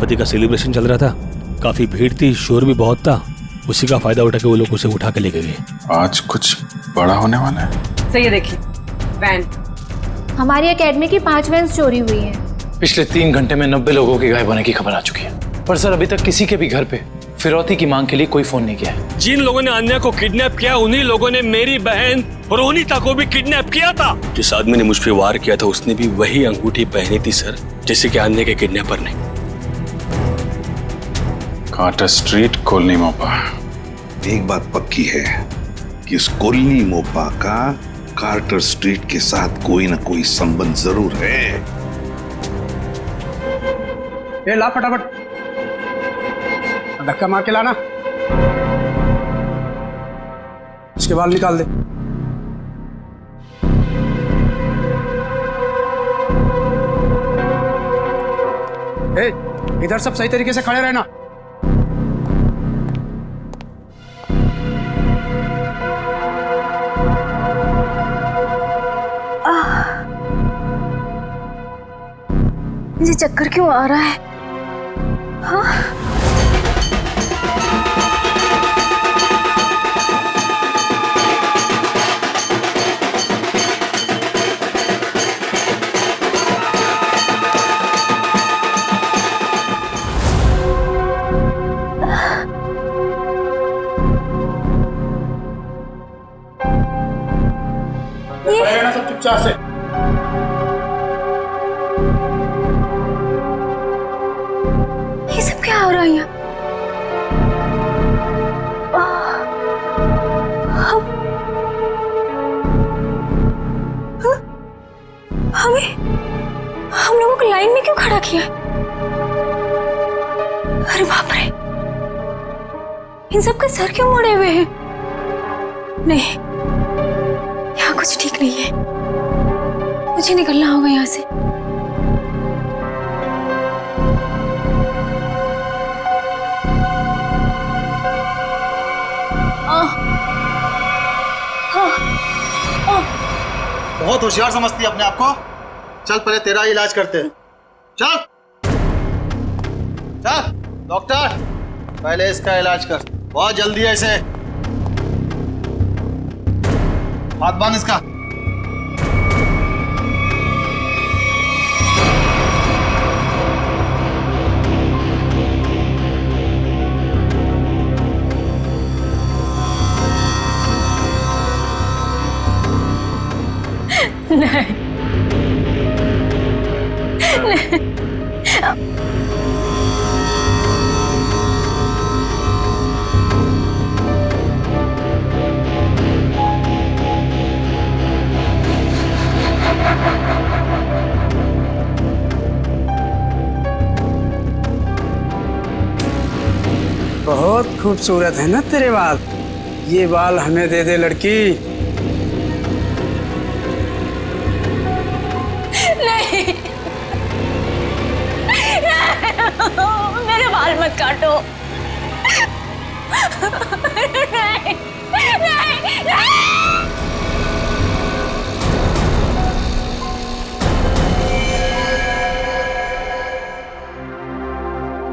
गणपति का सेलिब्रेशन चल रहा था, काफी भीड़ थी, शोर भी बहुत था। उसी का फायदा उठा के वो लोग उसे उठा के लेके गए। आज कुछ बड़ा होने वाला है। सही है, देखिए वैन। हमारी एकेडमी की 5 वैन्स चोरी हुई हैं। पिछले 3 घंटे में 90 लोगों के गायब होने की खबर आ चुकी है, पर सर अभी तक किसी के भी घर पे फिरौती की मांग के लिए कोई फोन नहीं किया है। जिन लोगों ने अन्या को किडनैप किया, उन्हीं लोगों ने मेरी बहन रोनिता को भी किडनैप किया था। जिस आदमी ने मुझ पे वार किया था, उसने भी वही अंगूठी पहनी थी सर, जैसे कि अन्या के किडनैपर ने। कार्टर स्ट्रीट, कोलनी मोपा। एक बात पक्की है कि इस कोलनी मोपा का कार्टर स्ट्रीट के साथ कोई ना कोई संबंध जरूर है। ये ला फटाफट, धक्का मार के लाना, इसके बाल निकाल दे। ए, इधर सब सही तरीके से खड़े रहना। मुझे चक्कर क्यों आ रहा है? हाँ? रहना सब चुपचाप से। ये सब क्या हो रहा है यहाँ? हम लोगों को लाइन में क्यों खड़ा किया? अरे बाप रे, इन सब के सर क्यों मुड़े हुए हैं? नहीं, यहाँ कुछ ठीक नहीं है, मुझे निकलना होगा यहाँ से। बहुत होशियार समझती है अपने आप को। चल पहले तेरा इलाज करते हैं। चल चल डॉक्टर, पहले इसका इलाज कर, बहुत जल्दी है इसे। हाथ बांध इसका। नहीं, बहुत खूबसूरत है ना तेरे बाल। ये बाल हमें दे दे लड़की। नहीं, मेरे बाल मत काटो। नहीं, नहीं, नहीं।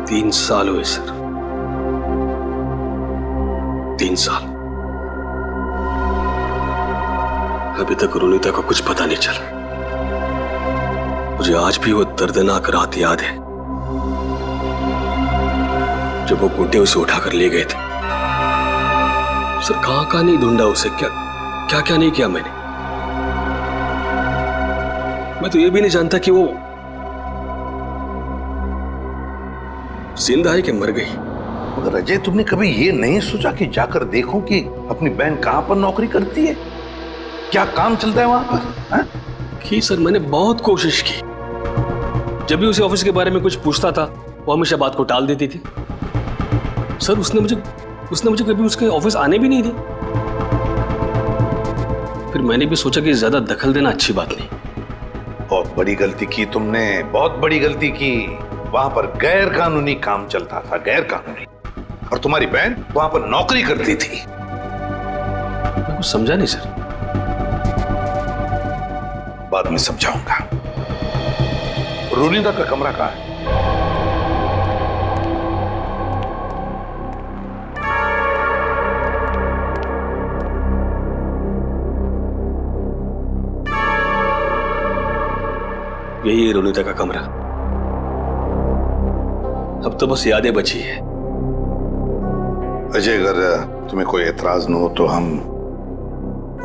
3 साल हुए सर, 3 साल। अभी तक रोनिता को कुछ पता नहीं चला। मुझे आज भी वो दर्दनाक रात याद है जब वो गुंडे उसे उठाकर ले गए थे। सर कहां नहीं ढूंढा उसे, क्या क्या नहीं किया मैंने। मैं तो ये भी नहीं जानता कि वो जिंदा है कि मर गई। मगर अजय, तुमने कभी ये नहीं सोचा कि जाकर देखो कि अपनी बहन कहां पर नौकरी करती है, क्या काम चलता है वहां पर? हा? की सर, मैंने बहुत कोशिश की। जब भी उसे ऑफिस के बारे में कुछ पूछता था, वो हमेशा बात को टाल देती थी। सर उसने मुझे कभी उसके ऑफिस आने भी नहीं दी। फिर मैंने भी सोचा कि ज्यादा दखल देना अच्छी बात नहीं। बहुत बड़ी गलती की तुमने, बहुत बड़ी गलती की। वहां पर गैर कानूनी काम चलता था, गैर कानूनी, और तुम्हारी बहन वहां पर नौकरी करती थी। मैं कुछ समझा नहीं सर। बाद में समझाऊंगा। रोनिता का कमरा कहाँ है? यही है रोनिता का कमरा। अब तो बस यादें बची है। अजय, अगर तुम्हें कोई एतराज न हो तो हम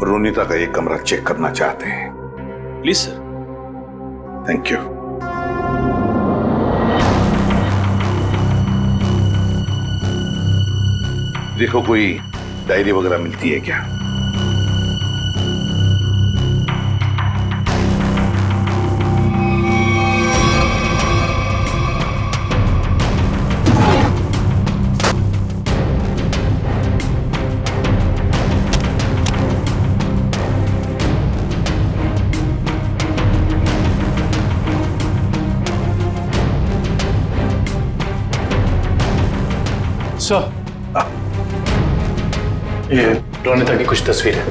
रोनिता का ये कमरा चेक करना चाहते हैं। Please sir. Thank you. देखो, कोई डायरी वगैरह मिलती है क्या? सर, ये रोनिता की कुछ तस्वीर है।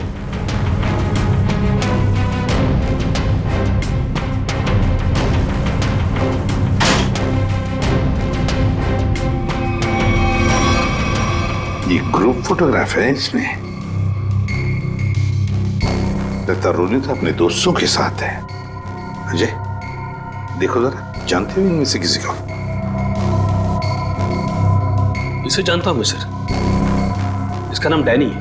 ये ग्रुप फोटोग्राफ है इसमें। लगता रोनिता अपने दोस्तों के साथ है। अजय, देखो जरा, जानते हो इनमें से किसी को? इसे जानता हूं मैं सर, इसका नाम डैनी है।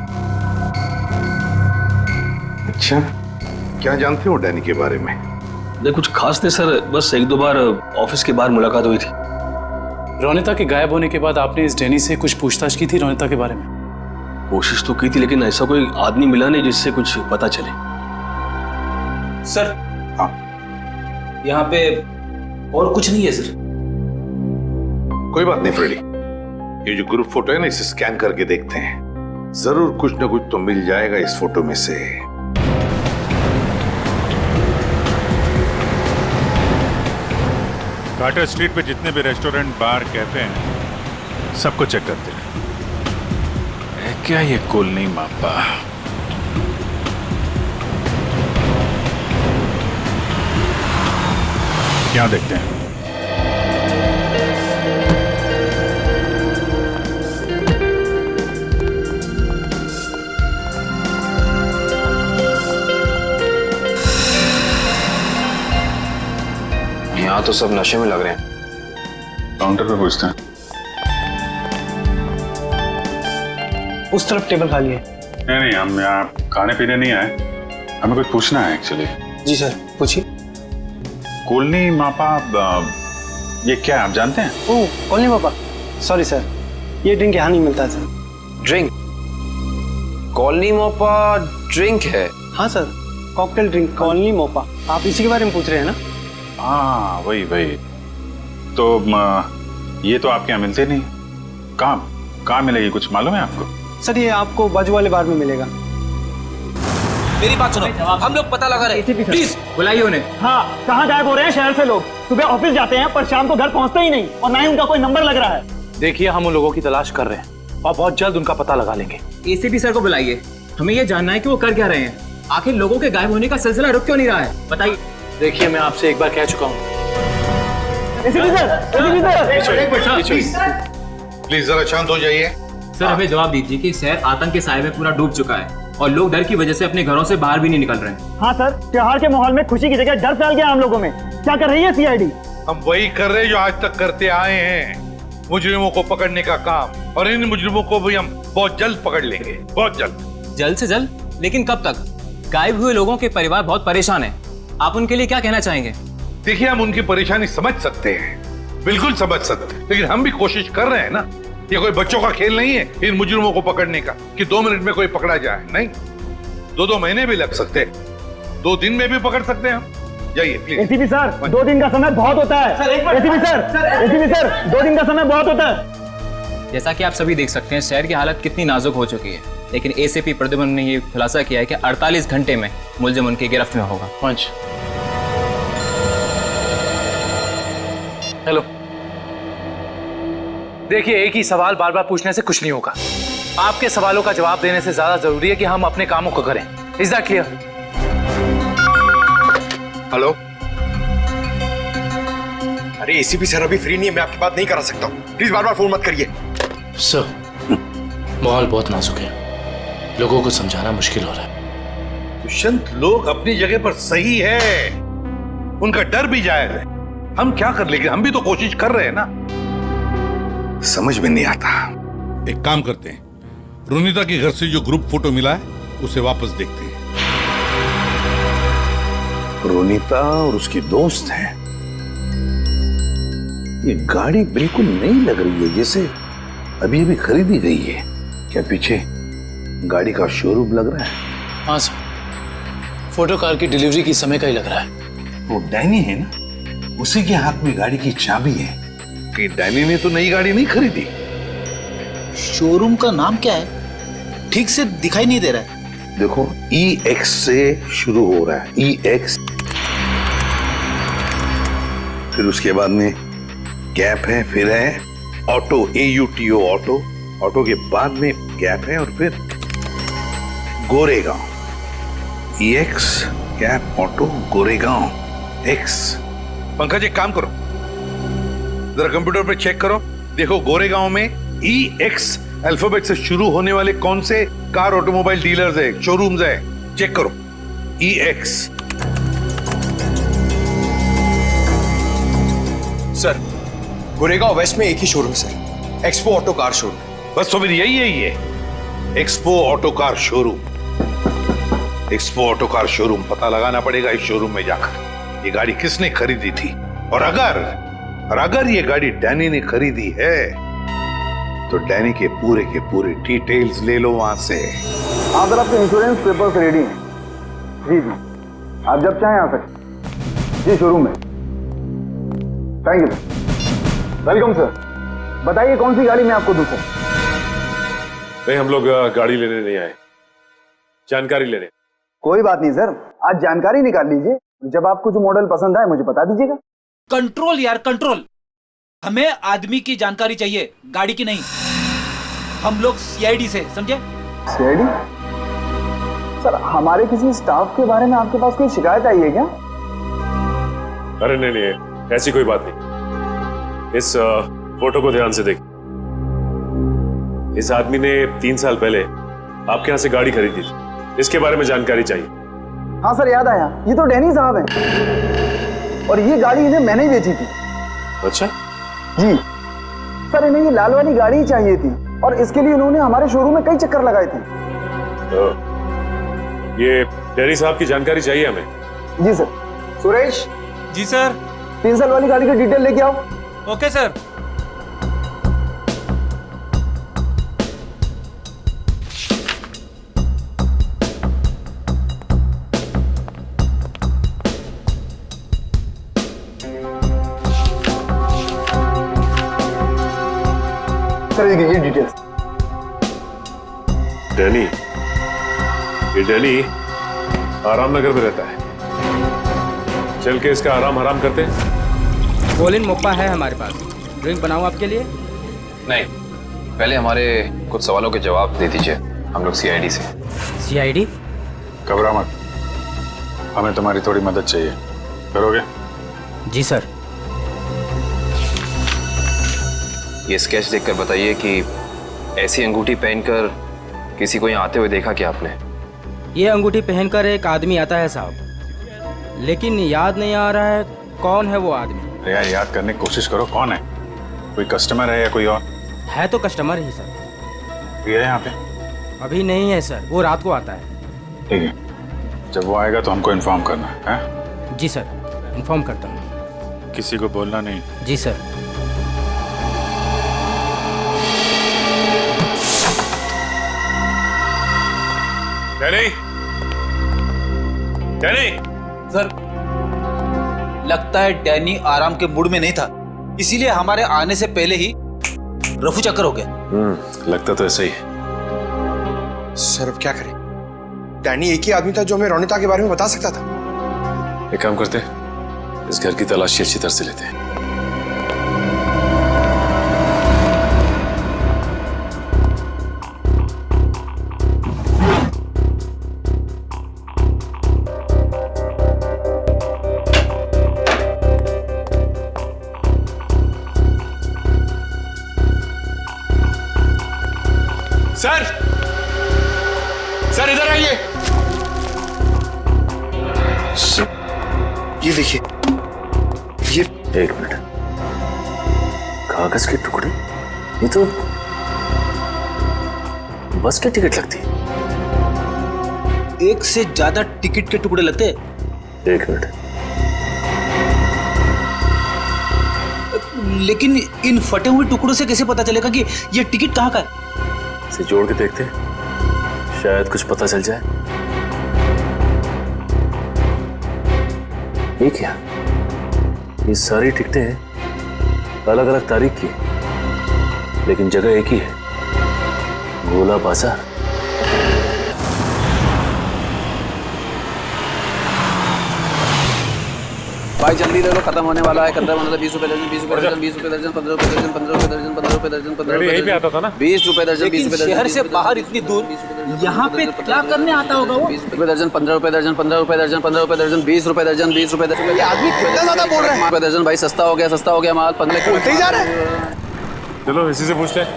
अच्छा, क्या जानते हो डैनी के बारे में? नहीं, कुछ खास नहीं सर, बस एक दो बार ऑफिस के बाहर मुलाकात हुई थी। रोनिता के गायब होने के बाद आपने इस डैनी से कुछ पूछताछ की थी रोनिता के बारे में? कोशिश तो की थी, लेकिन ऐसा कोई आदमी मिला नहीं जिससे कुछ पता चले। सर, हाँ, यहाँ पे और कुछ नहीं है सर। कोई बात नहीं फ्रेडी, ये जो ग्रुप फोटो है ना, इसे स्कैन करके देखते हैं। जरूर कुछ ना कुछ तो मिल जाएगा इस फोटो में से। कार्टर स्ट्रीट पे जितने भी रेस्टोरेंट, बार, कैफे हैं, सबको चेक करते हैं। है क्या ये कोलनी मापा? क्या देखते हैं? यहाँ तो सब नशे में लग रहे हैं। काउंटर पे पूछते हैं। उस तरफ टेबल खाली है। नहीं, हम यहाँ खाने पीने नहीं आए, हमें कुछ पूछना है एक्चुअली। जी सर, पूछिए। कोलनी मापा, ये क्या है, आप जानते हैं? ओह, कॉलोनी पापा, सॉरी सर, ये ड्रिंक यहाँ नहीं मिलता sir. Drink? Colony Mopa drink है? हाँ sir, cocktail drink colony Mopa. आप इसी के बारे में पूछ रहे हैं ना? हाँ, वही। तो ये तो आपके यहाँ मिलते नहीं। कहाँ मिलेगी, कुछ मालूम है आपको? सर, ये आपको बाजू वाले बार में मिलेगा। मेरी बात सुनो, हम लोग पता लगा रहे हैं। प्लीज बुलाइए उन्हें। हाँ, कहाँ गायब हो रहे हैं शहर से लोग? सुबह ऑफिस जाते हैं पर शाम को घर पहुँचते ही नहीं, और ना ही उनका कोई नंबर लग रहा है। देखिए, हम उन लोगों की तलाश कर रहे हैं और बहुत जल्द उनका पता लगा लेंगे। एसीपी सर को बुलाइए, हमें ये जानना है कि वो कर क्या रहे हैं। आखिर लोगों के गायब होने का सिलसिला रुक क्यों नहीं रहा है, बताइए। देखिए, मैं आपसे एक बार कह चुका हूँ। प्लीज जरा शांत हो जाइए। सर, हमें जवाब दीजिए कि शहर आतंक के साए में पूरा डूब चुका है और लोग डर की वजह से अपने घरों से बाहर भी नहीं निकल रहे हैं। हाँ सर, त्योहार के माहौल में खुशी की जगह डर फैल गया हम लोगों में। क्या कर रही है सीआईडी? हम वही कर रहे हैं जो आज तक करते आए हैं, मुजरिमों को पकड़ने का काम, और इन मुजरिमों को भी हम बहुत जल्द पकड़ लेंगे, बहुत जल्द। जल्द से जल्द? लेकिन कब तक? गायब हुए लोगों के परिवार बहुत परेशान है, आप उनके लिए क्या कहना चाहेंगे? देखिए, हम उनकी परेशानी समझ सकते हैं, बिल्कुल समझ सकते हैं, लेकिन हम भी कोशिश कर रहे हैं ना। ये कोई बच्चों का खेल नहीं है इन मुजरिमों को पकड़ने का कि 2 मिनट में कोई पकड़ा जाए। नहीं, 2 महीने भी लग सकते हैं, 2 दिन में भी पकड़ सकते हैं हम। जाइए प्लीज। एसीपी सर, 2 दिन का समय बहुत होता है। एसीपी सर, 2 दिन का समय बहुत होता है। जैसा कि आप सभी देख सकते हैं, शहर की हालत कितनी नाजुक हो चुकी है, लेकिन एसीपी प्रद्युम्न ने ये खुलासा किया है कि 48 घंटे में मुलजिम उनकी गिरफ्त में होगा। पंच, हेलो। देखिए, एक ही सवाल बार बार पूछने से कुछ नहीं होगा। आपके सवालों का जवाब देने से ज्यादा जरूरी है कि हम अपने कामों को करें। Is that clear? हेलो। अरे एसीपी सर अभी फ्री नहीं है, मैं आपकी बात नहीं करा सकता हूँ, प्लीज बार बार फोन मत करिए। सर, माहौल बहुत नाजुक है, लोगों को समझाना मुश्किल हो रहा है। दुष्यंत, लोग अपनी जगह पर सही है, उनका डर भी जायज है। हम क्या कर, लेकिन हम भी तो कोशिश कर रहे हैं ना। समझ में नहीं आता। एक काम करते हैं, रुनीता के घर से जो ग्रुप फोटो मिला है उसे वापस देखते हैं। रुनीता और उसकी दोस्त हैं। ये गाड़ी बिल्कुल नई लग रही है, जैसे अभी अभी खरीदी गई है। क्या पीछे गाड़ी का शोरूम लग रहा है? हाँ सर, फोटो कार की डिलीवरी की समय का ही लग रहा है। वो डैनी है ना, उसी के हाथ में गाड़ी की चाबी है। कि डैनी ने तो नई गाड़ी नहीं खरीदी। शोरूम का नाम क्या है? ठीक से दिखाई नहीं दे रहा है। देखो, EX से शुरू हो रहा है, EX, फिर उसके बाद में गैप है, फिर है ऑटो, AUTO ऑटो, ऑटो के बाद में गैप है, और फिर Goregaon. EX gap auto Goregaon X। Pankaj एक काम करो, जरा कंप्यूटर पे चेक करो, देखो गोरेगांव में EX अल्फाबेट से शुरू होने वाले कौन से कार ऑटोमोबाइल डीलर्स है, शोरूम्स है, चेक करो। EX। सर, गोरेगांव वेस्ट में एक ही showroom sir, Expo auto car showroom. बस तो फिर यही है, ये Expo auto car showroom. Expo auto car showroom पता लगाना पड़ेगा इस शोरूम में जाकर, ये गाड़ी किसने खरीदी थी, और अगर ये गाड़ी डैनी ने खरीदी है तो डैनी के पूरे डिटेल्स ले लो वहां से। हाँ सर, आपके इंश्योरेंस पेपर्स रेडी हैं। जी जी, आप जब चाहें आ सकते जी, शोरूम में। Thank you sir, welcome sir. बताइए कौन सी गाड़ी मैं आपको दूं सर? नहीं, हम लोग गाड़ी लेने नहीं आए, जानकारी लेने। कोई बात नहीं सर, आज जानकारी निकाल लीजिए, जब आपको जो मॉडल पसंद आए मुझे बता दीजिएगा। कंट्रोल यार, कंट्रोल। हमें आदमी की जानकारी चाहिए, गाड़ी की नहीं। हम लोग CID से, समझे? CID? सर, हमारे किसी स्टाफ के बारे में आपके पास कोई शिकायत आई है क्या? अरे नहीं, ऐसी कोई बात नहीं। इस फोटो को ध्यान से देखिए। इस आदमी ने 3 साल पहले आपके यहाँ से गाड़ी खरीदी थी, इसके बारे में जानकारी चाहिए। हाँ सर, याद आया, ये तो डैनी साहब हैं, और ये गाड़ी इन्हें मैंने ही बेची थी। अच्छा जी सर, इन्हें ये लाल वाली गाड़ी ही चाहिए थी, और इसके लिए उन्होंने हमारे शोरूम में कई चक्कर लगाए थे। ये डैनी साहब की जानकारी चाहिए हमें। जी सर। सुरेश। जी सर। 3 साल वाली गाड़ी का डिटेल लेके आओ। Okay sir. ये डिटेल्स। डैनी आराम नगर में रहता है, चल के इसका आराम हराम करते हैं। कोलिन मोप्पा है हमारे पास, ड्रिंक बनाऊं आपके लिए? नहीं, पहले हमारे कुछ सवालों के जवाब दे दीजिए, हम लोग CID से। CID? घबरा मत, हमें तुम्हारी थोड़ी मदद चाहिए, करोगे? जी सर। ये स्केच देखकर बताइए कि ऐसी अंगूठी पहनकर किसी को यहाँ आते हुए देखा क्या आपने? ये अंगूठी पहनकर एक आदमी आता है साहब, लेकिन याद नहीं आ रहा है कौन है वो आदमी। यार याद करने की कोशिश करो, कौन है? कोई कस्टमर है या कोई और? है तो कस्टमर ही सर। ये है यहाँ पे? अभी नहीं है सर, वो रात को आता है। ठीक है, जब वो आएगा तो हमको इन्फॉर्म करना है। जी सर, इन्फॉर्म करता हूँ। किसी को बोलना नहीं। जी सर। डैनी सर, लगता है डैनी आराम के मूड में नहीं था, इसीलिए हमारे आने से पहले ही रफू चक्कर हो गया। लगता तो ऐसा ही है। सर अब क्या करें? डैनी एक ही आदमी था जो हमें रोनिता के बारे में बता सकता था। एक काम करते हैं, इस घर की तलाशी अच्छी तरह से लेते हैं। सर, सर इधर आइए। ये देखिए, एक मिनट, कागज के टुकड़े? ये तो बस की टिकट लगती है। एक से ज्यादा टिकट के टुकड़े लगते। एक मिनट, लेकिन इन फटे हुए टुकड़ों से कैसे पता चलेगा कि ये टिकट कहाँ का है? इसे जोड़ के देखते, शायद कुछ पता चल जाए। ये क्या? ये सारी टिकटें अलग अलग तारीख की, लेकिन जगह एक ही है, गोला बाजार। भाई जल्दी ले लो, खत्म होने वाला है। 15 15 20 रुपए दर्जन, 20 रुपए दर्जन, 20 रुपए दर्जन, 15 रुपए दर्जन, 15 रुपए दर्जन, 15 रुपए दर्जन, 15 रुपए यहीं पे आता था ना? 20 रुपए दर्जन, 20 रुपए दर्जन। शहर से बाहर इतनी दूर यहाँ पे क्या करने आता होगा वो? 20 रुपए दर्जन, 15 रुपए दर्जन, 15 रुपए दर्जन, 15 रुपए दर्जन, 20 रुपए दर्जन, 20 रुपए दर्जन। ये आदमी कितना ज्यादा बोल रहा है। रुपए दर्जन भाई, सस्ता हो गया माल। 15 बोलते ही जा रहा है। चलो इसी से पूछते हैं।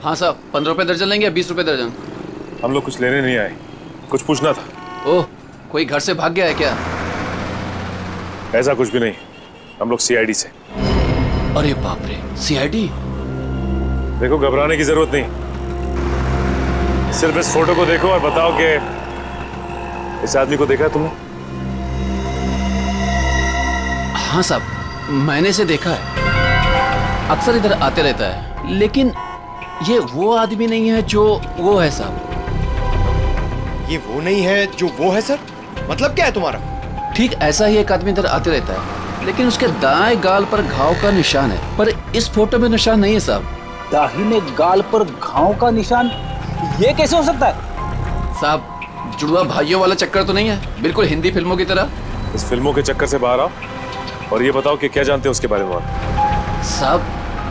हाँ साहब, 15 रुपए दर्जन लेंगे, 20 रुपए दर्जन? हम लोग कुछ लेने नहीं आए, कुछ पूछना था। ओह, कोई घर से भाग गया है क्या? ऐसा कुछ भी नहीं, हम लोग सीआईडी से। अरे बाप रे, सीआईडी? देखो, घबराने की जरूरत नहीं, सिर्फ इस फोटो को देखो और बताओ कि इस आदमी को देखा है तुमने? हाँ साहब, मैंने इसे देखा है, अक्सर इधर आते रहता है, लेकिन ये वो आदमी नहीं है जो वो है साहब। ये वो नहीं है जो वो है सर? मतलब क्या है तुम्हारा? ठीक ऐसा ही एक आदमी इधर आते रहता है, लेकिन उसके दाएं गाल पर घाव का निशान है, पर इस फोटो में निशान नहीं है साहब। दाहिने गाल पर घाव का निशान? ये कैसे हो सकता है साहब? जुड़वा भाइयों वाला चक्कर तो नहीं है? बिल्कुल हिंदी फिल्मों की तरह। इस फिल्मों के चक्कर से बाहर आओ और ये बताओ कि क्या जानते हो उसके बारे में आप? साहब,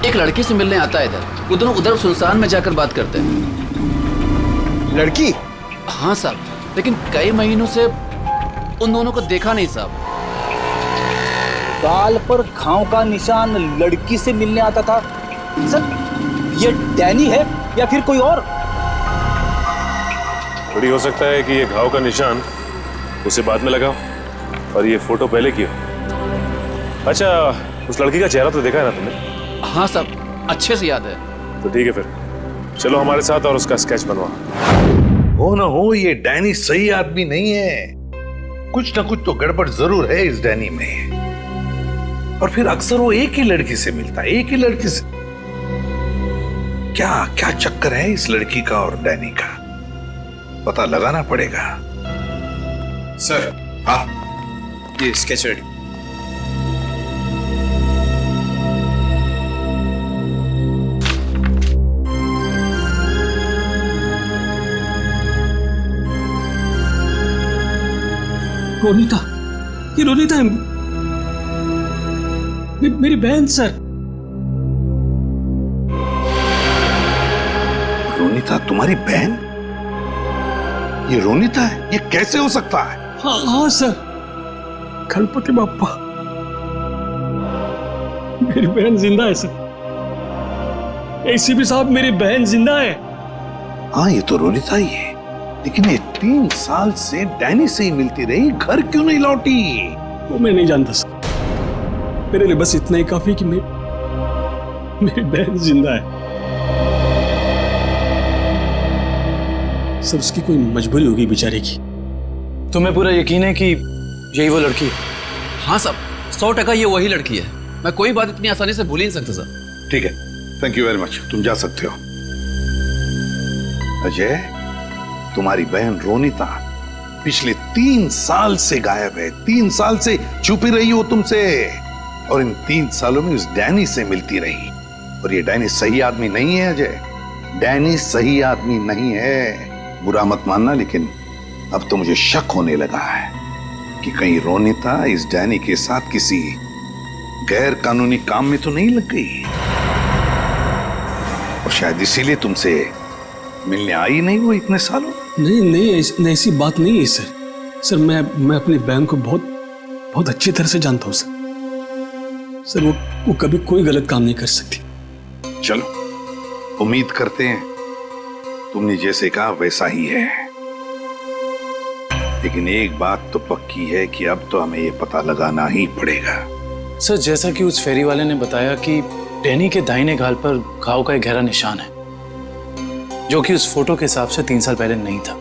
एक लड़की से मिलने आता है इधर, उधर सुनसान में जाकर बात करते हैं। लड़की? हाँ साहब, लेकिन कई महीनों से उन दोनों को देखा नहीं साहब। गाल पर घाव का निशान, लड़की से मिलने आता था सर। ये डैनी है या फिर कोई और? थोड़ी हो सकता है कि ये घाव का निशान उसे बाद में लगा और ये फोटो पहले की हो। अच्छा, उस लड़की का चेहरा तो देखा है ना तुमने? हाँ साहब, अच्छे से याद है। तो ठीक है, फिर चलो हमारे साथ और उसका स्केच बनवा। हो ना हो, ये डैनी सही आदमी नहीं है। कुछ ना कुछ तो गड़बड़ जरूर है इस डैनी में। और फिर अक्सर वो एक ही लड़की से मिलता है, एक ही लड़की से। क्या क्या चक्कर है इस लड़की का और डैनी का? पता लगाना पड़ेगा। सर, हाँ, ये स्केच रेडी। रोनीता, ये रोनीता है, मेरी बहन सर। रोनीता तुम्हारी बहन? ये रोनीता है? ये कैसे हो सकता है? हाँ सर, गणपति बाप्पा, मेरी बहन जिंदा है सर। एसीपी साहब, मेरी बहन जिंदा है। हाँ, ये तो रोनीता ही है, लेकिन ये 3 साल से डैनी से ही मिलती रही, घर क्यों नहीं लौटी? वो मैं नहीं जानता सर, मेरे लिए बस इतना ही काफी कि मेरी बहन जिंदा है सर। उसकी कोई मजबूरी होगी बेचारे की। तुम्हें पूरा यकीन है कि यही वो लड़की है? हाँ साहब, 100% ये वही लड़की है। मैं कोई बात इतनी आसानी से भूल ही नहीं सकता सर। ठीक है, थैंक यू वेरी मच, तुम जा सकते हो। अजय, तुम्हारी बहन रोनीता पिछले 3 साल से गायब है। 3 साल से छुपी रही हो तुमसे, और इन 3 सालों में उस डैनी से मिलती रही। और ये डैनी सही आदमी नहीं है अजय, डैनी सही आदमी नहीं है। बुरा मत मानना, लेकिन अब तो मुझे शक होने लगा है कि कहीं रोनीता इस डैनी के साथ किसी गैर कानूनी काम में तो नहीं लग गई, और शायद इसीलिए तुमसे मिलने आई नहीं वो इतने सालों। नहीं, ऐसी बात नहीं है सर। सर, मैं अपनी बहन को बहुत अच्छी तरह से जानता हूँ सर। सर, वो कभी कोई गलत काम नहीं कर सकती। चलो, उम्मीद करते हैं तुमने जैसे कहा वैसा ही है। लेकिन एक बात तो पक्की है कि अब तो हमें ये पता लगाना ही पड़ेगा। सर, जैसा कि उस फेरी वाले ने बताया कि डैनी के दाहिने गाल पर घाव का एक गहरा निशान है, जो कि उस फोटो के हिसाब से 3 साल पहले नहीं था।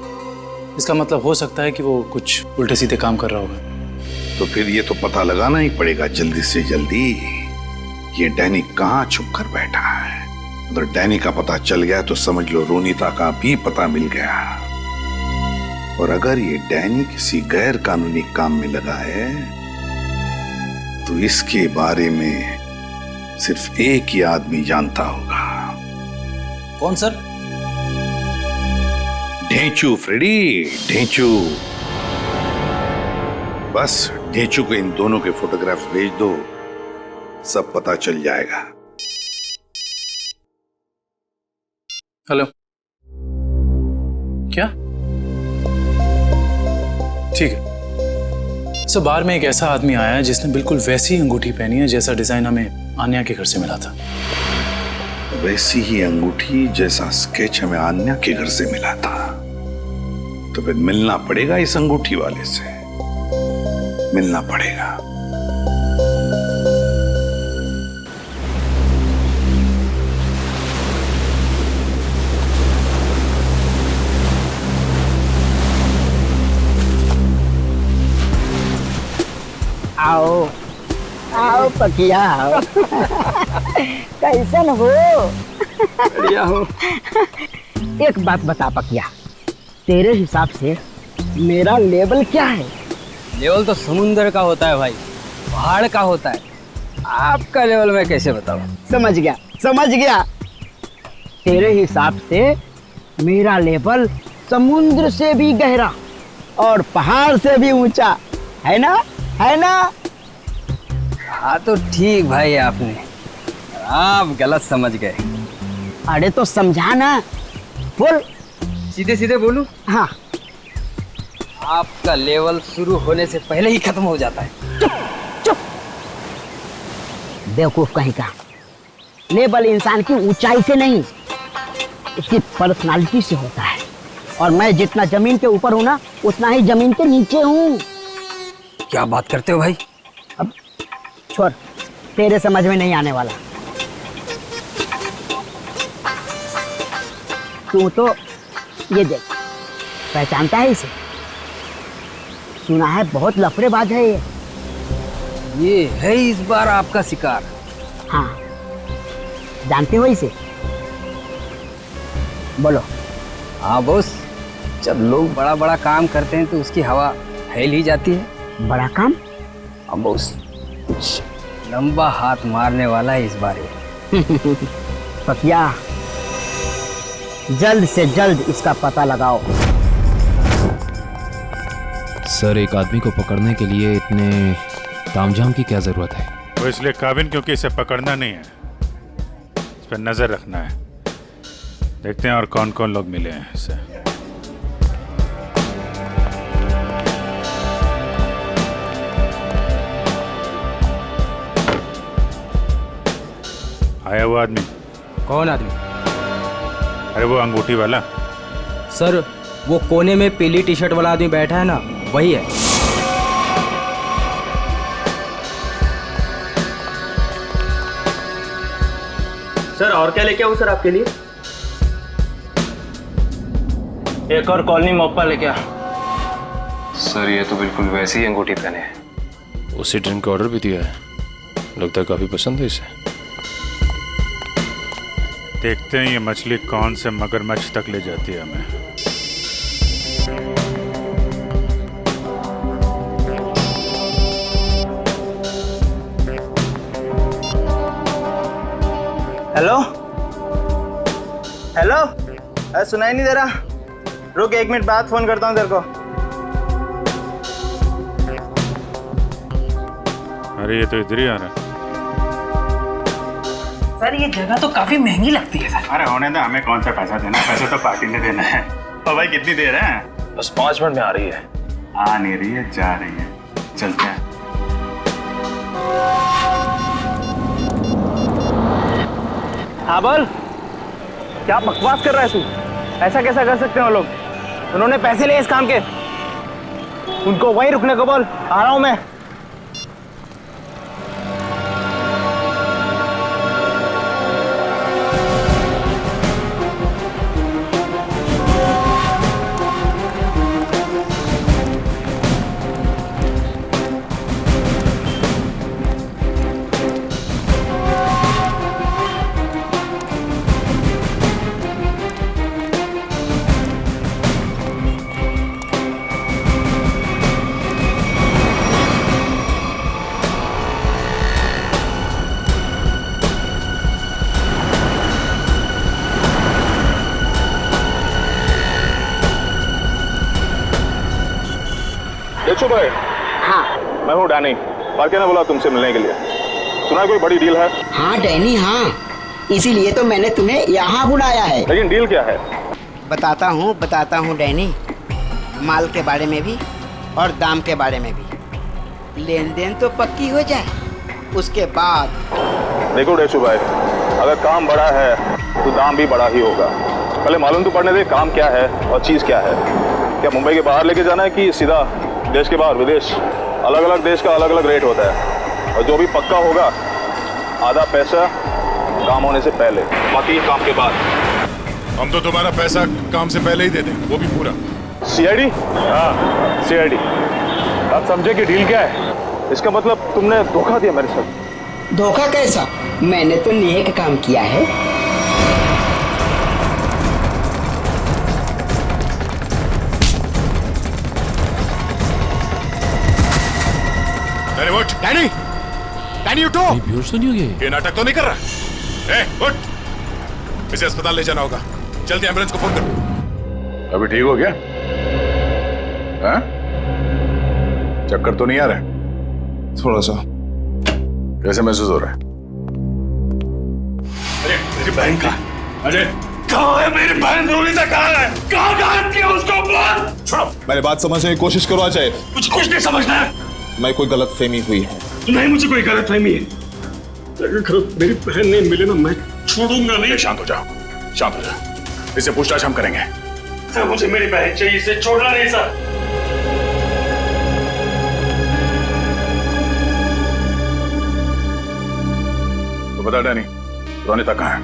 इसका मतलब हो सकता है कि वो कुछ उल्टे सीधे काम कर रहा होगा। तो फिर ये तो पता लगाना ही पड़ेगा जल्दी से जल्दी, ये डैनी कहाँ छुप कर बैठा है। अगर डैनी का पता चल गया तो समझ लो रोनीता का भी पता मिल गया। और अगर ये डैनी किसी गैर कानूनी काम में लगा है तो इसके बारे में सिर्फ एक ही आदमी जानता होगा। कौन सर? ढेंचू फ्रेडी, ढेंचू। बस ढेंचू को इन दोनों के फोटोग्राफ्स भेज दो, सब पता चल जाएगा। हेलो, क्या? ठीक है सर, बाहर में एक ऐसा आदमी आया है जिसने बिल्कुल वैसी अंगूठी पहनी है जैसा डिजाइन हमें आन्या के घर से मिला था। वैसी ही अंगूठी जैसा स्केच हमें आन्या के घर से मिला था। तो फिर मिलना पड़ेगा इस अंगूठी वाले से, मिलना पड़ेगा। आओ आओ पकिया आओ। कैसन हो? बढ़िया हो। एक बात बता पकिया, तेरे हिसाब से मेरा लेवल क्या है? लेवल तो समुंदर का होता है भाई, पहाड़ का होता है। आपका लेवल मैं कैसे बताऊं? समझ गया समझ गया। तेरे हिसाब से मेरा लेवल समुद्र से भी गहरा और पहाड़ से भी ऊंचा है ना, है ना? हाँ तो ठीक भाई, आपने आप गलत समझ गए। अरे तो समझा ना, बोल। सीधे सीधे बोलूं? हाँ। आपका लेवल शुरू होने से पहले ही खत्म हो जाता है। चुप चुप, बेवकूफ कहीं का। लेवल इंसान की ऊंचाई से नहीं, उसकी पर्सनालिटी से होता है। और मैं जितना जमीन के ऊपर हूँ ना, उतना ही जमीन के नीचे हूँ। क्या बात करते हो भाई? अब छोड़, तेरे समझ में नहीं आने वाला। तू तो ये देख, पहचानता है इसे? सुना है बहुत लफड़ेबाज है ये है इस बार आपका शिकार। हाँ, जानते हो इसे? बोलो। हाँ बॉस, जब लोग बड़ा बड़ा काम करते हैं तो उसकी हवा फैल ही जाती है। बड़ा काम? हाँ बॉस, कुछ लंबा हाथ मारने वाला है इस बार ये। पकिया, जल्द से जल्द इसका पता लगाओ। सर, एक आदमी को पकड़ने के लिए इतने तामझाम की क्या जरूरत है? वो इसलिए काबिन क्योंकि इसे पकड़ना नहीं है, इस पर नजर रखना है। देखते हैं और कौन कौन लोग मिले हैं इसे। आया वो आदमी? कौन आदमी? अरे वो अंगूठी वाला। सर, वो कोने में पीली टी शर्ट वाला आदमी बैठा है ना, वही है। सर, और क्या लेके आऊं सर आपके लिए? एक और कॉलोनी मोप्पा लेके आ। सर, ये तो बिल्कुल वैसी ही अंगूठी पहने है। उसी ड्रिंक का ऑर्डर भी दिया है, लगता है काफी पसंद है इसे। देखते हैं ये मछली कौन से मगरमच्छ तक ले जाती है हमें। हेलो हेलो, अरे सुनाई नहीं दे रहा? रुक, 1 मिनट बाद फोन करता हूँ तेरे को। अरे ये तो इधर ही आ रहा है। सर, ये जगह तो काफी महंगी लगती है सर। अरे होने दे, हमें कौन सा पैसा देना है, पैसा तो पार्टी ने देना है। तो भाई कितनी देर है? बस 5 मिनट में आ रही है। आ नहीं रही है, जा रही है। चलते हैं। हाँ बोल, क्या बकवास कर रहा है तू? ऐसा कैसा कर सकते हो लोग? उन्होंने पैसे लिए इस काम के। उनको वहीं रुकने को बोल, आ रहा हूं मैं। देखो भाई, हाँ मैं हूँ डैनी। पार्के ने बोला तुमसे मिलने के लिए। सुना है कोई बड़ी डील है? हाँ डैनी, हाँ इसीलिए तो मैंने तुम्हें यहाँ बुलाया है। लेकिन डील क्या है? बताता हूँ डैनी। माल के बारे में भी और दाम के बारे में भी। लेन देन तो पक्की हो जाए, उसके बाद। देखो डेशु भाई, अगर काम बड़ा है तो दाम भी बड़ा ही होगा। पहले मालूम तो पड़ने दे काम क्या है और चीज क्या है। क्या मुंबई के बाहर लेके जाना है कि सीधा देश के बाहर विदेश? अलग अलग देश का अलग अलग रेट होता है, और जो भी पक्का होगा आधा पैसा काम होने से पहले, बाकी काम के बाद। हम तो तुम्हारा पैसा काम से पहले ही दे दें, वो भी पूरा। सीआईडी? हाँ सीआईडी। आप समझे कि डील क्या है? इसका मतलब तुमने धोखा दिया मेरे साथ। धोखा कैसा? मैंने तो नेक काम किया है। डैनी, डैनी उठो। बेहोश तो नहीं हो गया? ये नाटक तो नहीं कर रहा? उठ, इसे अस्पताल ले जाना होगा। जल्दी एम्बुलेंस को फोन कर। अभी ठीक हो गया? हाँ? चक्कर तो नहीं आ रहा? थोड़ा सा। कैसे महसूस हो रहा है? अरे मेरी बहन कहाँ? अरे कहाँ है मेरी बहन? रोनिता कहाँ है? कहाँ गायब किया उसको? बोल। छोड़ो। मेरी बात समझने की कोशिश करो अजय। मुझे कुछ नहीं समझना है। मैं कोई गलत फहमी हुई है। नहीं, मुझे कोई गलत फहमी है। अगर मेरी बहन नहीं मिले ना, मैं छोड़ूंगा नहीं। शांत हो जाओ, शांत हो जाओ। इसे पूछताछ हम करेंगे। सर मुझे मेरी बहन चाहिए, इसे छोड़ना नहीं सर। तो बता डैनी, रोनिता कहाँ है?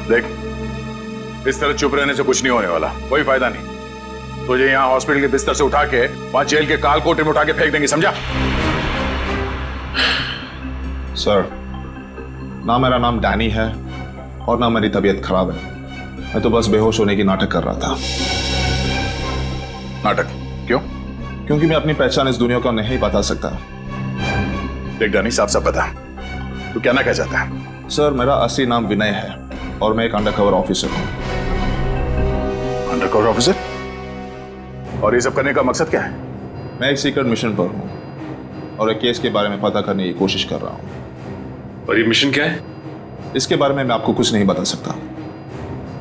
देख, इस तरह चुप रहने से कुछ नहीं होने वाला, कोई फायदा नहीं। तुझे यहाँ हॉस्पिटल के बिस्तर से उठा के वहां जेल के काल कोठरी में उठा के फेंक देंगे, समझा? सर, ना मेरा नाम डैनी है और ना मेरी तबीयत खराब है। मैं तो बस बेहोश होने की नाटक कर रहा था। नाटक? क्यों? क्योंकि मैं अपनी पहचान इस दुनिया को नहीं बता सकता। देख डैनी, साफ साफ बता, तू क्या ना कह चाहता है? सर, मेरा असली नाम विनय है और मैं एक अंडरकवर ऑफिसर हूँ। Undercover officer? और ये सब करने का मकसद क्या है? मैं एक सीक्रेट मिशन पर हूँ और एक केस के बारे में पता करने की कोशिश कर रहा हूँ। और ये मिशन क्या है? इसके बारे में मैं आपको कुछ नहीं बता सकता।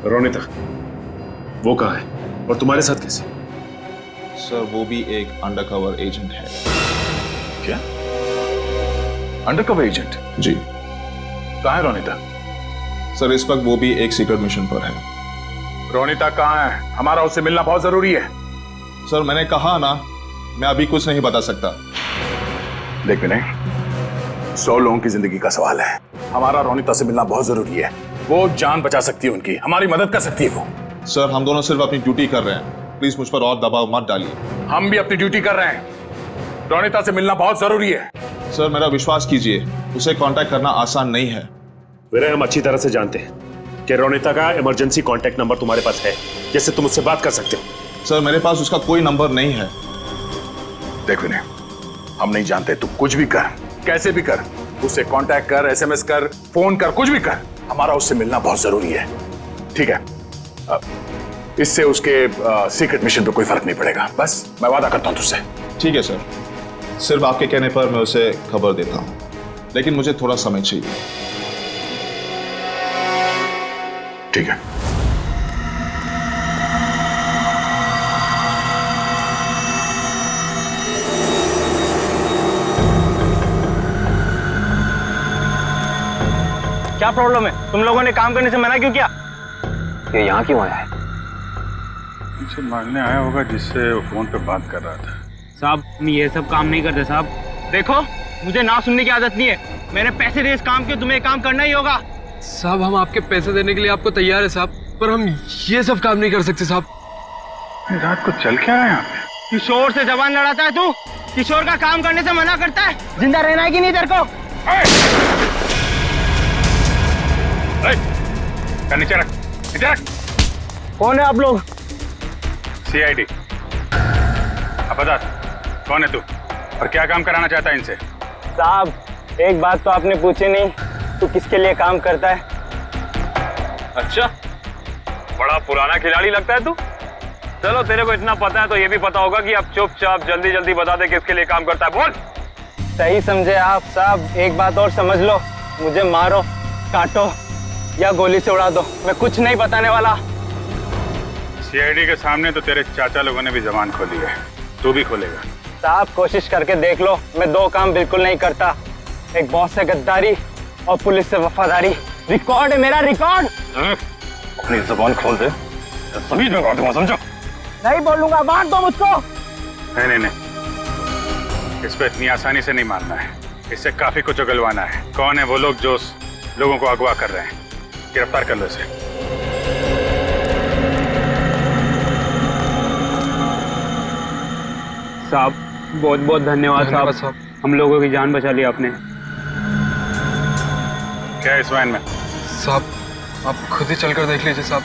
रोनिता वो कहाँ है और तुम्हारे साथ कैसे? सर, वो भी एक अंडरकवर एजेंट है। क्या? Undercover agent? जी। कहाँ है रोनिता? सर, इस वक्त वो भी एक सीक्रेट मिशन पर है। रोनिता कहाँ है? हमारा उससे मिलना बहुत जरूरी है। सर, मैंने कहा ना, मैं अभी कुछ नहीं बता सकता। देख विनय, 100 लोगों की जिंदगी का सवाल है। हमारा रोनिता से मिलना बहुत जरूरी है। वो जान बचा सकती है उनकी, हमारी मदद कर सकती है वो। सर, हम दोनों सिर्फ अपनी ड्यूटी कर रहे हैं। प्लीज मुझ पर और दबाव मत डालिए। हम भी अपनी ड्यूटी कर रहे हैं। रोनिता से मिलना बहुत जरूरी है। सर, मेरा विश्वास कीजिए, उसे कांटेक्ट करना आसान नहीं है। विनय, हम अच्छी तरह से जानते हैं कि रोनिता का इमरजेंसी कांटेक्ट नंबर तुम्हारे पास है, जिससे तुम उससे बात कर सकते हो। सर, मेरे पास उसका कोई नंबर नहीं है। देख विनय, हम नहीं जानते, तू कुछ भी कर, कैसे भी कर, उससे कांटेक्ट कर, एसएमएस कर, फोन कर, कुछ भी कर, हमारा उससे मिलना बहुत जरूरी है। ठीक है? इससे उसके सीक्रेट मिशन पे कोई फर्क नहीं पड़ेगा। बस मैं वादा करता हूं तुझसे। ठीक है सर, सिर्फ आपके कहने पर मैं उसे खबर देता हूं, लेकिन मुझे थोड़ा समय चाहिए। ठीक है। क्या प्रॉब्लम है? तुम लोगों ने काम करने से मना क्यों किया? ये यहाँ क्यों आया है? मुझसे मांगने आया होगा जिससे वो फोन पे बात कर रहा था। साहब हम ये सब काम नहीं करते साहब। देखो मुझे ना सुनने की आदत नहीं है। मैंने पैसे दिए इस काम के, तुम्हें काम करना ही होगा। साहब हम आपके पैसे देने के लिए आपको तैयार है साहब, पर हम ये सब काम नहीं कर सकते साहब। रात को चल क्या है यहाँ पे? किशोर से जबान लड़ाता है तू। किशोर का काम करने से मना करता है। जिंदा रहना है कि नहीं तेरे को? नीचे रख, नीचे रख। कौन है आप लोग? CID। अब बता कौन है तू और क्या काम कराना चाहता है इनसे? साहब एक बात तो आपने पूछी नहीं, तू किसके लिए काम करता है? अच्छा, बड़ा पुराना खिलाड़ी लगता है तू। चलो तेरे को इतना पता है तो ये भी पता होगा कि अब चुपचाप जल्दी जल्दी बता दे किसके लिए काम करता है। बोल। सही समझे आप साहब। एक बात और समझ लो, मुझे मारो, काटो या गोली से उड़ा दो, मैं कुछ नहीं बताने वाला। CID के सामने तो तेरे चाचा लोगों ने भी जबान खोली है, तू भी खोलेगा? साहब कोशिश करके देख लो, मैं दो काम बिल्कुल नहीं करता। एक बॉस से गद्दारी और पुलिस से वफादारी। रिकॉर्ड है मेरा, रिकॉर्ड। अपनी जबान खोल दे, सभी में बात समझो। नहीं बोलूंगा, मार दो मुझको। नहीं, इस पे इतनी आसानी से नहीं मारना है, इससे काफी कुछ उगलवाना है। कौन है वो लोग जो लोगों को अगवा कर रहे हैं? गिरफ्तार कर लो इसे। साहब बहुत बहुत धन्यवाद साहब, हम लोगों की जान बचा ली आपने। क्या है इस वैन में? साहब आप खुद ही चलकर देख लीजिए साहब।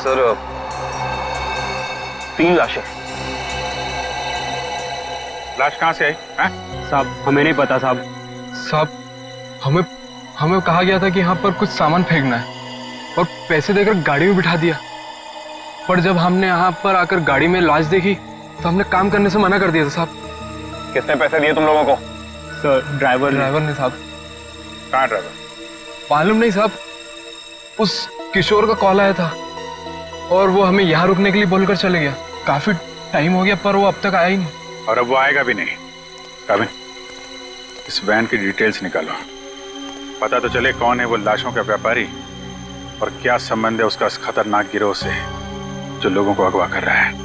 सर 3 लाशें। लाश कहाँ से आई? साहब हमें नहीं पता साहब। साहब हमें कहा गया था कि यहाँ पर कुछ सामान फेंकना है और पैसे देकर गाड़ी में बिठा दिया, पर जब हमने यहाँ पर आकर गाड़ी में लाश देखी तो हमने काम करने से मना कर दिया था साहब। किसने पैसे दिए तुम लोगों को? सर ड्राइवर ने साहब। कहाँ ड्राइवर? मालूम नहीं साहब, उस किशोर का कॉल आया था और वो हमें यहाँ रुकने के लिए बोलकर चले गया। काफी टाइम हो गया पर वो अब तक आया ही नहीं। और अब वो आएगा भी नहीं। काबिन, इस वैन की डिटेल्स निकालो, पता तो चले कौन है वो लाशों का व्यापारी और क्या संबंध है उसका इस खतरनाक गिरोह से जो लोगों को अगवा कर रहा है।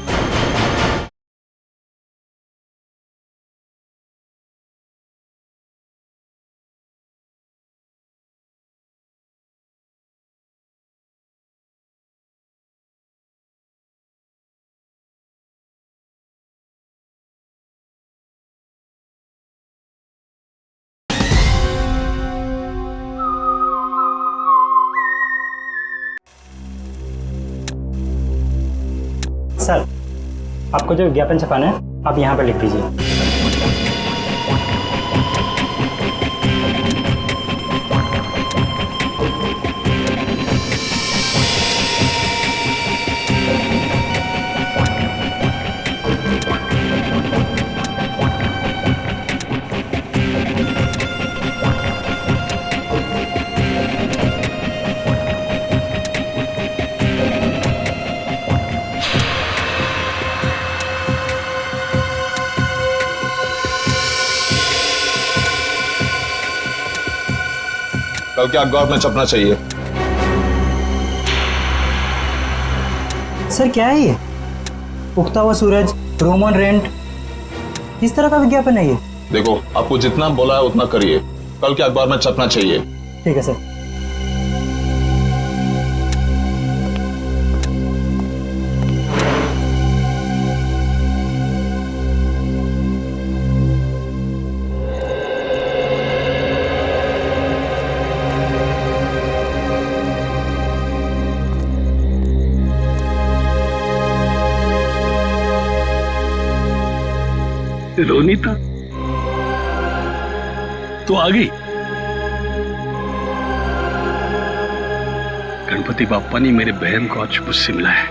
सर आपको जो विज्ञापन छपाना है आप यहाँ पर लिख दीजिए। कल के अखबार में छपना चाहिए। सर क्या है ये? उगता हुआ सूरज, रोमन रेंट, किस तरह का विज्ञापन है ये? देखो आपको जितना बोला है उतना करिए, कल के अखबार में छपना चाहिए। ठीक है सर। रोनीता तो आ गई। गणपति बाप्पा ने मेरे बहन को आज मुझसे मिलाया है।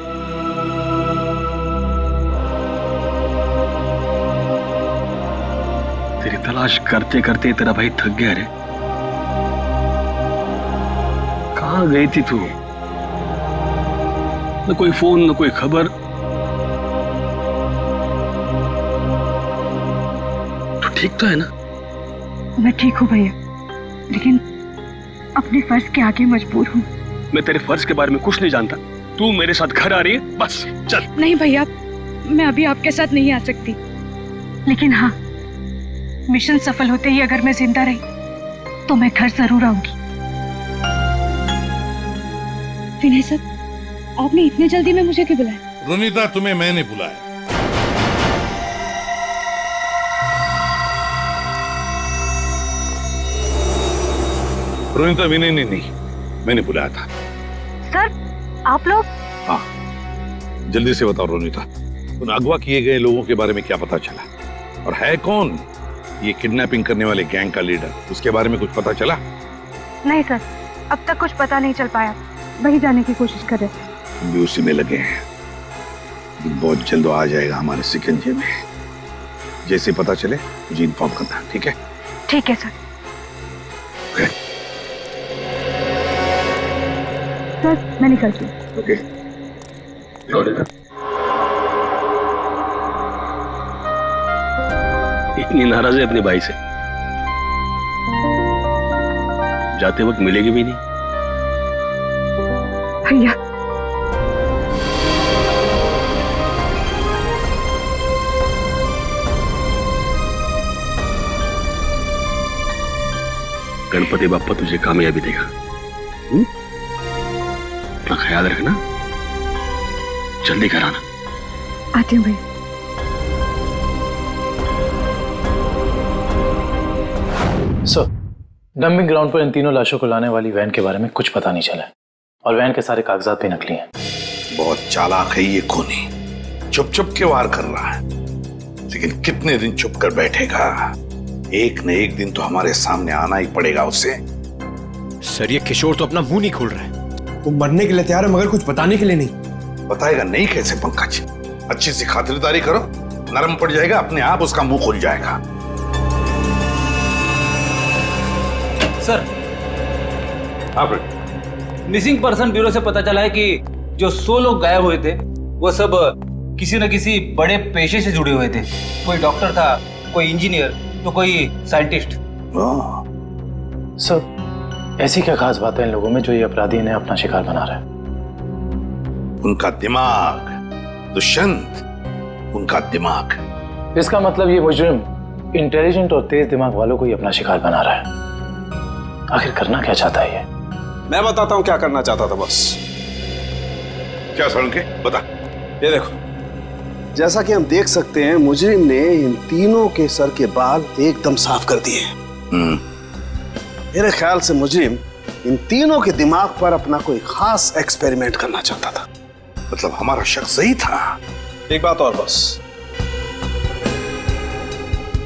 तेरी तलाश तलाश करते करते तेरा भाई थक गया रे। कहाँ गई थी तू? न कोई फोन न कोई खबर। तू ठीक तो है ना? मैं ठीक हूँ भैया, लेकिन अपने फर्ज के आगे मजबूर हूँ। मैं तेरे फर्ज के बारे में कुछ नहीं जानता। तू मेरे साथ घर आ रही है, बस चल। नहीं भैया, मैं अभी आपके साथ नहीं आ सकती, लेकिन हाँ, मिशन सफल होते ही अगर मैं जिंदा रही तो मैं घर जरूर आऊंगी। विनय सर, आपने इतनी जल्दी में मुझे क्यों बुलाया? रोनिता, तुम्हें मैंने बुलाया। रोनिता, विनय ने नहीं, मैंने बुलाया था। सर, आप लोग? हाँ, जल्दी से बताओ रोनिता, उन अगवा किए गए लोगों के बारे में क्या पता चला? और है कौन ये किडनैपिंग करने वाले गैंग का लीडर? उसके बारे में कुछ पता चला? नहीं सर, अब तक कुछ पता नहीं चल पाया। वही जाने की कोशिश कर रहे थे। हम भी उसी में लगे हैं। बहुत जल्द आ जाएगा हमारे शिकंजे में। जैसे पता चले मुझे इन्फॉर्म करना, ठीक है? ठीक है सर। सर, मैं निकलती हूँ। ओके। इतनी नाराज है अपने भाई से, जाते वक्त मिलेगी भी नहीं। भैया, गणपति बाप्पा तुझे कामयाबी देगा। अपना ख्याल रखना, जल्दी घर आना। आती हूँ भैया। डंपिंग ग्राउंड पर इन तीनों लाशों को लाने वाली वैन के बारे में कुछ पता नहीं चला है, और वैन के सारे कागजात भी नकली हैं। बहुत चालाक है ये खूनी, चुप चुप के वार कर रहा है, लेकिन कितने दिन चुप कर बैठेगा? एक न एक दिन तो हमारे सामने आना ही पड़ेगा उसे। सर, ये किशोर तो अपना मुंह नहीं खोल रहा है। वो मरने के लिए तैयार है, मगर कुछ बताने के लिए नहीं। बताएगा नहीं कैसे पंकज? अच्छी सी खातिरदारी करो, नरम पड़ जाएगा, अपने आप उसका मुंह खुल जाएगा। सर, मिसिंग पर्सन ब्यूरो से पता चला है कि जो 100 लोग गायब हुए थे वो सब किसी न किसी बड़े पेशे से जुड़े हुए थे। कोई डॉक्टर था, कोई इंजीनियर, तो कोई साइंटिस्ट। सर, ऐसी क्या खास बात है इन लोगों में जो ये अपराधी इन्हें अपना शिकार बना रहा है? उनका दिमाग दुष्यंत, उनका दिमाग। इसका मतलब ये मुजरिम इंटेलिजेंट और तेज दिमाग वालों को ही अपना शिकार बना रहा है। आखिर करना क्या चाहता है ये? मैं बताता हूँ क्या करना चाहता था बस। क्या सड़न के बता। ये देखो, जैसा कि हम देख सकते हैं, मुजरिम ने इन तीनों के सर के बाल एकदम साफ कर दिए। मेरे ख्याल से मुजरिम इन तीनों के दिमाग पर अपना कोई खास एक्सपेरिमेंट करना चाहता था। मतलब हमारा शक सही था। एक बात और बस,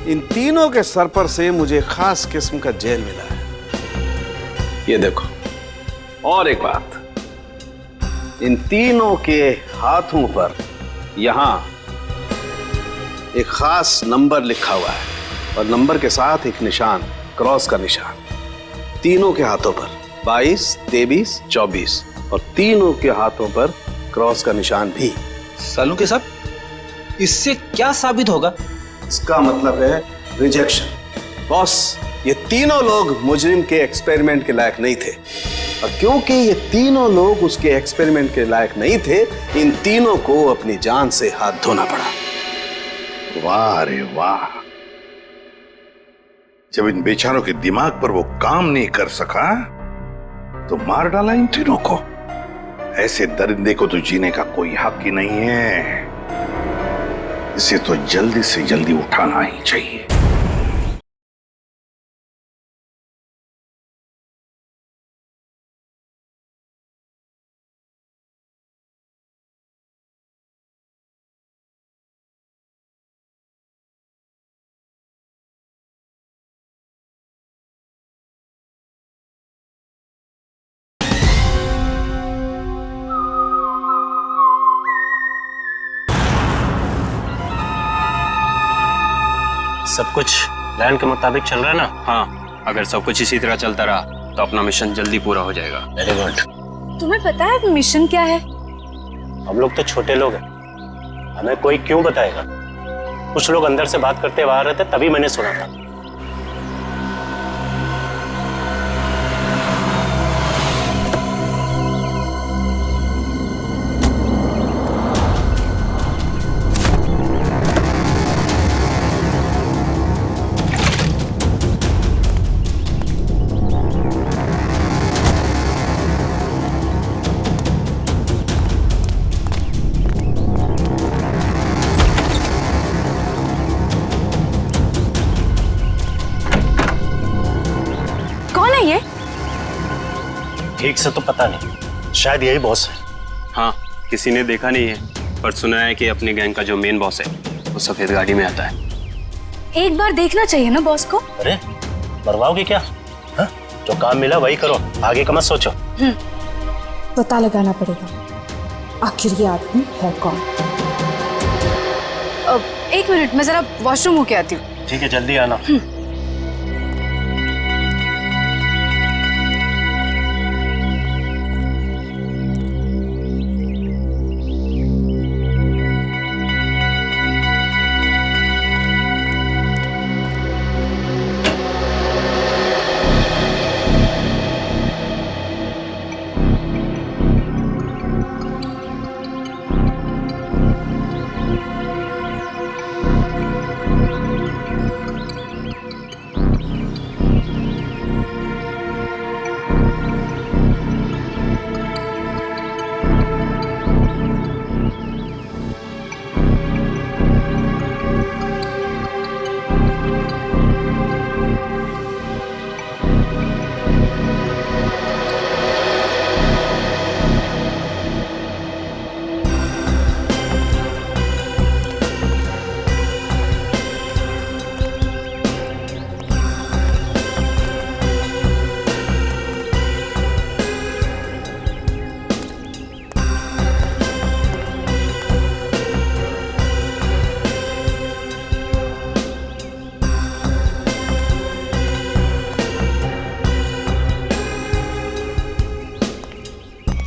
इन तीनों के सर पर से मुझे खास किस्म का जेल मिला है। ये देखो, और एक बात, इन तीनों के हाथों पर यहां एक खास नंबर लिखा हुआ है, और नंबर के साथ एक निशान, क्रॉस का निशान। तीनों के हाथों पर 22, 23, 24, और तीनों के हाथों पर क्रॉस का निशान भी। सालू के साहब, इससे क्या साबित होगा? इसका मतलब है रिजेक्शन। बॉस, ये तीनों लोग मुजरिम के एक्सपेरिमेंट के लायक नहीं थे, और क्योंकि ये तीनों लोग उसके एक्सपेरिमेंट के लायक नहीं थे, इन तीनों को अपनी जान से हाथ धोना पड़ा। वाह रे वाह, जब इन बेचारों के दिमाग पर वो काम नहीं कर सका तो मार डाला इन तीनों को। ऐसे दरिंदे को तो जीने का कोई हक ही नहीं है। इसे तो जल्दी से जल्दी उठाना ही चाहिए। सब कुछ प्लान के मुताबिक चल रहा है ना? हाँ, अगर सब कुछ इसी तरह चलता रहा तो अपना मिशन जल्दी पूरा हो जाएगा। Very good. तुम्हें पता है मिशन क्या है? हम लोग तो छोटे लोग हैं, हमें कोई क्यों बताएगा? कुछ लोग अंदर से बात करते हुए आ रहे थे, तभी मैंने सुना था। ठीक से तो पता नहीं, शायद यही बॉस है। हाँ, किसी ने देखा नहीं है, पर सुना है कि अपने गैंग का जो मेन बॉस है वो सफेद गाड़ी में आता है। एक बार देखना चाहिए ना बॉस को। अरे मरवाओगे क्या? हा? जो काम मिला वही करो, आगे का मत सोचो। पता लगाना पड़ेगा आखिर ये आदमी है कौन। एक मिनट, मैं जरा वॉशरूम होके आती हूँ। ठीक है, जल्दी आना।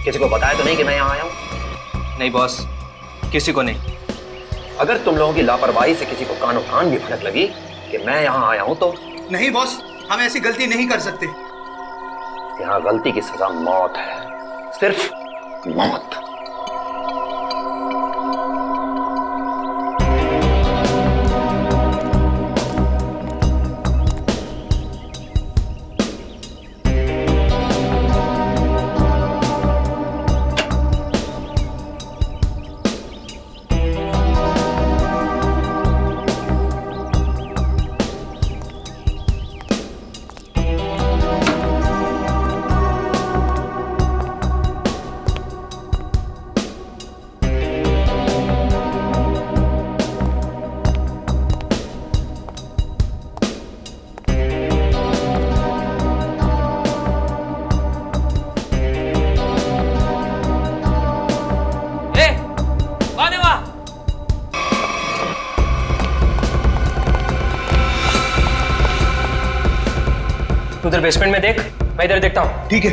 किसी को बताया तो नहीं कि मैं यहाँ आया हूँ? नहीं बॉस, किसी को नहीं। अगर तुम लोगों की लापरवाही से किसी को कानो कान भी भनक लगी कि मैं यहाँ आया हूँ तो? नहीं बॉस, हम ऐसी गलती नहीं कर सकते। यहाँ गलती की सजा मौत है, सिर्फ मौत। उधर बेसमेंट में देख, मैं इधर देखता हूँ। ठीक है।